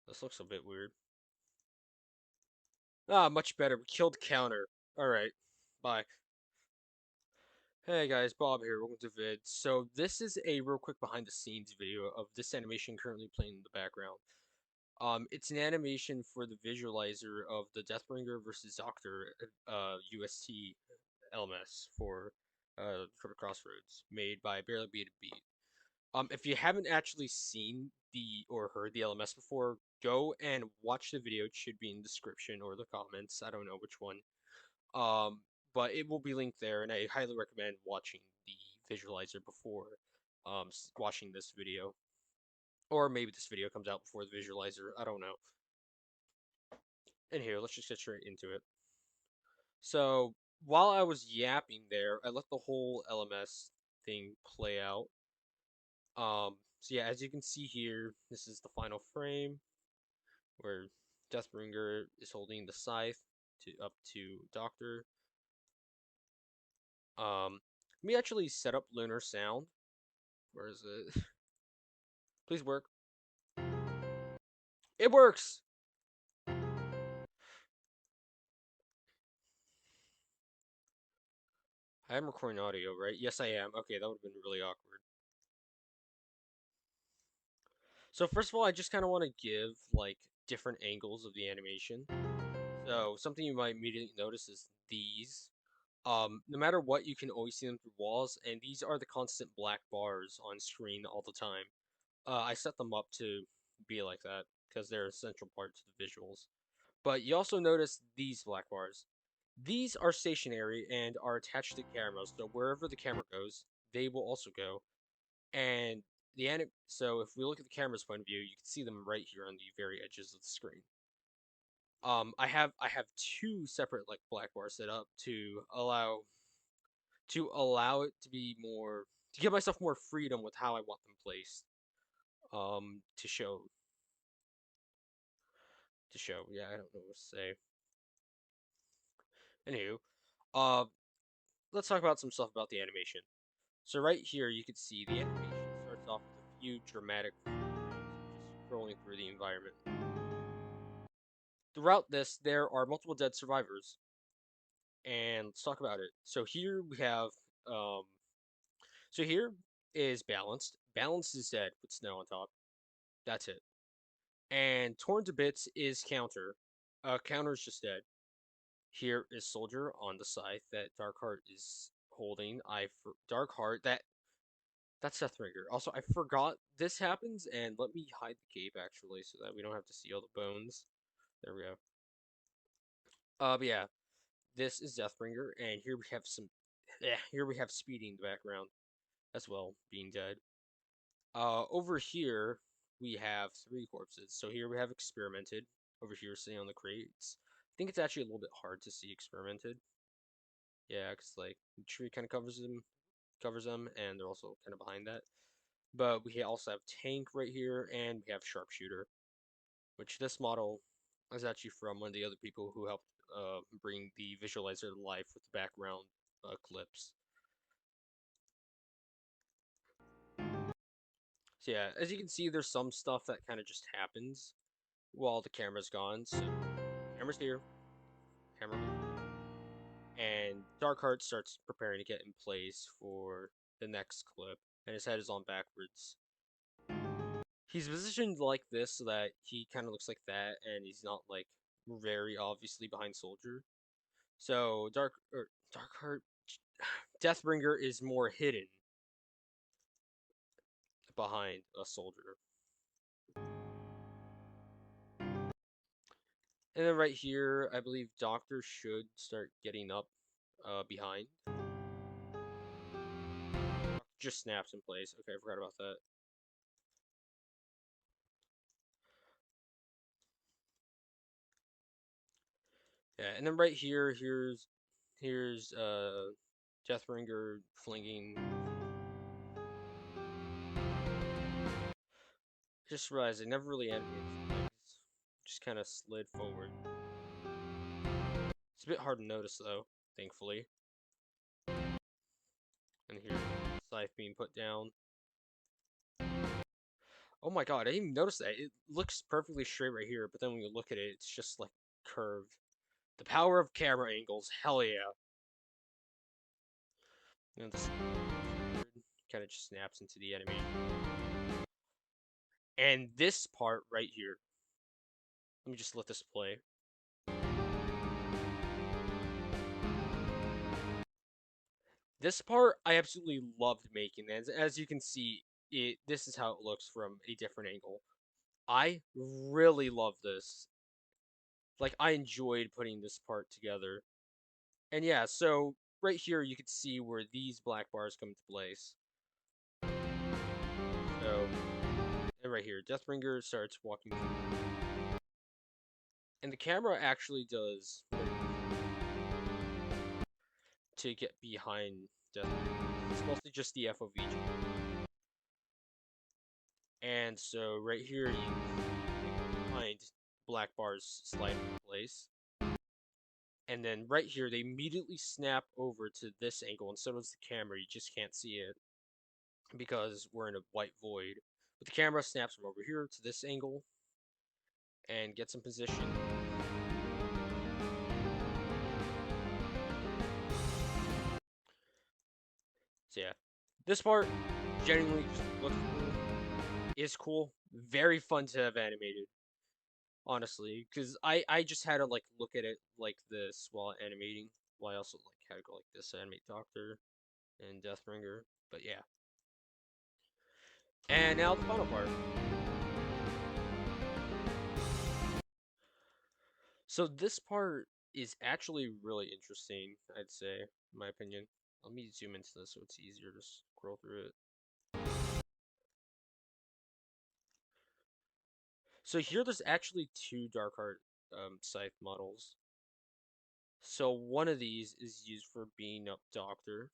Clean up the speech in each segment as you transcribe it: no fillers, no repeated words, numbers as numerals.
This looks a bit weird. Ah, much better. We killed counter. Alright. Bye. Hey guys, Bob here. Welcome to Vid. So this is a real quick behind the scenes video of this animation currently playing in the background. It's an animation for the visualizer of the Deathbringer versus Doctor UST LMS for the Crossroads, made by Barely Betted Beet. If you haven't actually seen or heard the LMS before, go and watch the video. It should be in the description or the comments. I don't know which one. Um, but it will be linked there, and I highly recommend watching the visualizer before watching this video. Or maybe this video comes out before the visualizer. I don't know. And here, let's just get straight into it. So while I was yapping there, I let the whole LMS thing play out. So yeah, as you can see here, this is the final frame where Deathbringer is holding the scythe up to Doctor. Let me actually set up Lunar Sound. Where is it? Please work. It works! I am recording audio, right? Yes, I am. Okay, that would have been really awkward. So first of all, I just kind of want to give, like, different angles of the animation. So something you might immediately notice is these. No matter what, you can always see them through walls, and these are the constant black bars on screen all the time. I set them up to be like that, because they're an essential part to the visuals. But you also notice these black bars. These are stationary and are attached to cameras, so wherever the camera goes, they will also go. And so if we look at the camera's point of view, you can see them right here on the very edges of the screen. I have two separate like black bars set up to allow it to be more to give myself more freedom with how I want them placed. To show yeah, I don't know what to say. Anywho, uh, let's talk about some stuff about the animation. So right here, you can see the animation starts off with a few dramatic frames, just scrolling through the environment. Throughout this, there are multiple dead survivors, and let's talk about it. So here we have, um, so here is balanced. Balanced is dead with snow on top. That's it. And torn to bits is counter. Counter is just dead. Here is soldier on the scythe that Darkheart is holding. Darkheart that's Deathbringer. Also, I forgot this happens, and let me hide the cape actually, so that we don't have to see all the bones. There we go. But yeah, this is Deathbringer, and here we have here we have Speedy in the background as well, being dead. Over here we have three corpses. So here we have Experimented. Over here, sitting on the crates. I think it's actually a little bit hard to see Experimented. Yeah, because like the tree kind of covers them, and they're also kind of behind that. But we also have Tank right here, and we have Sharpshooter, which this model is actually from one of the other people who helped bring the visualizer to life with the background clips. So yeah, as you can see, there's some stuff that kind of just happens while the camera's gone. So camera's here, camera goes away, and Darkheart starts preparing to get in place for the next clip, and his head is on backwards. He's positioned like this so that he kind of looks like that, and he's not like very obviously behind Soldier. So Darkheart, Deathbringer is more hidden behind a Soldier. And then right here, I believe Doctor should start getting up behind. Just snaps in place. Okay, I forgot about that. Yeah, and then right here, here's Deathbringer flinging. Just realized I never really animated his legs. Just kind of slid forward. It's a bit hard to notice though, thankfully. And here's the scythe being put down. Oh my god, I didn't even notice that. It looks perfectly straight right here, but then when you look at it, it's just like curved. The power of camera angles, hell yeah. And this kind of just snaps into the animation. And this part right here, let me just let this play. This part I absolutely loved making. As you can see, this is how it looks from a different angle. I really love this. Like I enjoyed putting this part together. And yeah, so right here you can see where these black bars come into place. So, and right here, Deathbringer starts walking through. And the camera actually does to get behind Deathbringer. It's mostly just the FOV. And so right here you can find black bars slide into place. And then right here they immediately snap over to this angle, and so does the camera. You just can't see it because we're in a white void. But the camera snaps from over here to this angle and gets in position. So yeah, this part genuinely just looks cool, is cool, very fun to have animated, honestly, because I just had to like look at it like this while animating, while I also like had to go like this, animate Doctor and Deathbringer. But yeah, and now the final part. So this part is actually really interesting, I'd say, in my opinion. Let me zoom into this so it's easier to scroll through it. So here there's actually two Darkheart scythe models. So one of these is used for being up Doctor,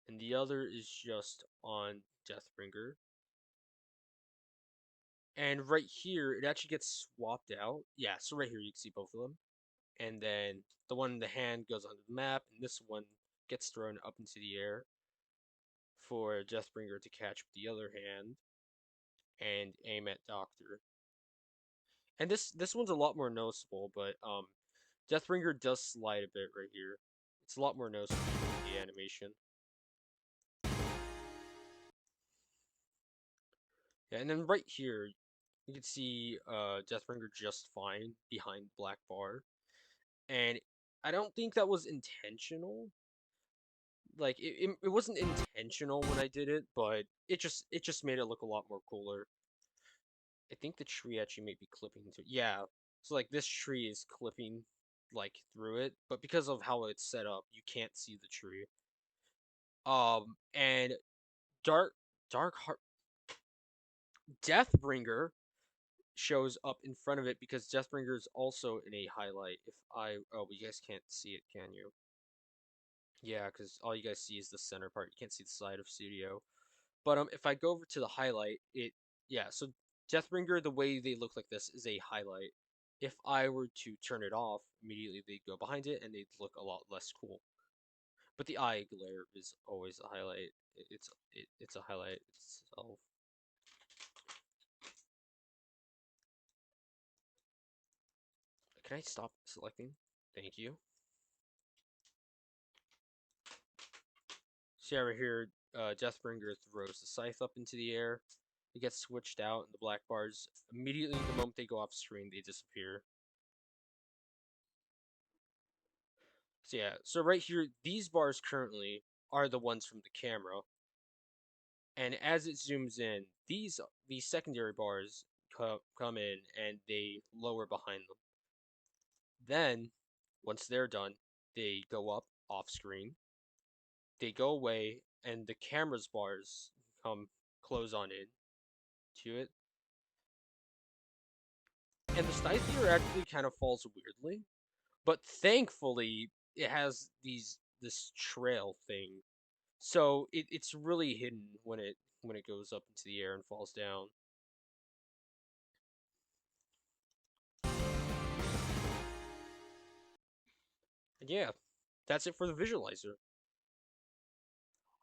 and the other is just on Deathbringer. And right here, it actually gets swapped out. Yeah, so right here you can see both of them. And then the one in the hand goes onto the map, and this one gets thrown up into the air for Deathbringer to catch with the other hand and aim at Doctor. And this one's a lot more noticeable, but Deathbringer does slide a bit right here. It's a lot more noticeable in the animation. Yeah, and then right here, you can see Deathbringer just fine behind Black Bar. And I don't think that was intentional. Like it wasn't intentional when I did it, but it just made it look a lot more cooler. I think the tree actually may be clipping into it. Yeah. So like this tree is clipping like through it, but because of how it's set up, you can't see the tree. And Dark Dark Heart Deathbringer shows up in front of it because Deathbringer is also in a highlight. If I oh, but you guys can't see it, can you? Yeah, because all you guys see is the center part. You can't see the side of Studio. But if I go over to the highlight, yeah. So Deathbringer, the way they look like this is a highlight. If I were to turn it off, immediately they'd go behind it and they'd look a lot less cool. But the eye glare is always a highlight. It's a highlight itself. Can I stop selecting? Thank you. See over here, Deathbringer throws the scythe up into the air. It gets switched out, and the black bars immediately the moment they go off screen, they disappear. So yeah, so right here, these bars currently are the ones from the camera, and as it zooms in, these secondary bars come in and they lower behind them. Then, once they're done, they go up off screen. They go away, and the camera's bars come close on in to it. And the scythe here actually kind of falls weirdly, but thankfully it has this trail thing, so it's really hidden when it goes up into the air and falls down. And yeah, that's it for the visualizer.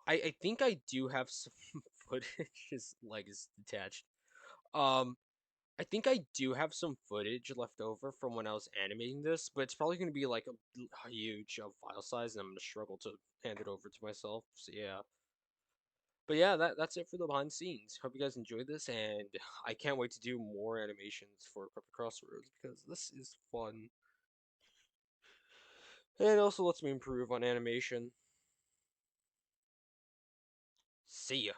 I think I do have some footage. His leg is detached. Um, I think I do have some footage left over from when I was animating this, but it's probably going to be like a huge file size, and I'm going to struggle to hand it over to myself. So yeah. But yeah, that's it for the behind the scenes. Hope you guys enjoyed this, and I can't wait to do more animations for Crooked Crossroads because this is fun. And it also lets me improve on animation. See ya.